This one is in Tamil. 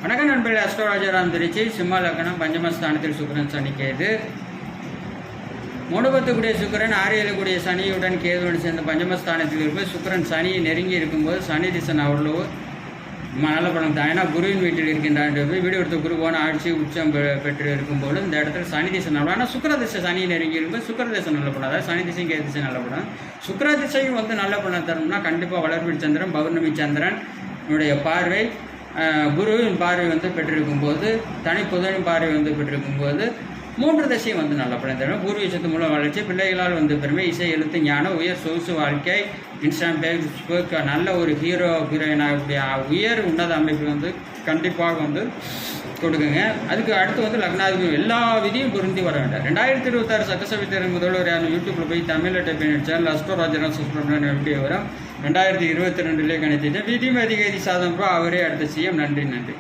வணக்கம் நண்பர்களே, அஸ்ட்ரோராஜராம் திருச்சி. சிம்ம லக்னம், பஞ்சமஸ்தானத்தில் சுக்கிரன் சனி கேது. 3 கூடிய சுக்கிரன் 6 கூடிய சனியுடன் கேதுவுடன் சேர்ந்த பஞ்சமஸ்தானத்தில் இருக்கும்போது சுக்கிரன் சனியை நெருங்கி இருக்கும்போது சனி திசன் அவ்வளவு நல்ல பலம் தான். ஏன்னா குருவின் வீட்டில் இருக்கின்றான். வீடு எடுத்த குரு போன ஆட்சி உச்சம் பெற்று இருக்கும்போது இந்த இடத்துல சனி திசை நல்ல. ஆனால் சுக்கர திசை சனியை நெருங்கி இருக்கும்போது சுக்கர திசை நல்ல படம். அதாவது சனி திசையும் கேது திசை நல்ல படம். சுக்கர திசையும் நல்ல பலம் தரணும்னா கண்டிப்பாக வளர்பில் சந்திரன், பௌர்ணமி சந்திரன் பார்வை, குருவின் பார்வை பெற்றிருக்கும் போது, தனி புதனின் பார்வை பெற்றிருக்கும் போது 3 திசையும் நல்ல பலம் தரும். பூர்வீகத்து மூலம் வளர்ச்சி, பிள்ளைகளால் பெருமை, இசை, எழுத்து, ஞானம், உயர் சொகுசு வாழ்க்கை, இன்ஸ்டாம் பேக், நல்ல ஒரு ஹீரோ ஹீரோயினாக உயர் உன்னத அமைப்பு கண்டிப்பாக கொடுக்குங்க. அதுக்கு அடுத்து லக்னாதிபதி எல்லா விதியும் பொருந்தி வர வேண்டாம். 2026 சட்டசபை தேர்தல் முதல்வர் யூடியூப்ல போய் தமிழில் டைப் பண்ணி சேனல் அஸ்ட்ரோராஜராம் சப்ஸ்கிரைப் எப்படி வரும். 2022 கணித்திட்டு விதி அதிகாரி சாதம் அவரே அடுத்த CM. நன்றி.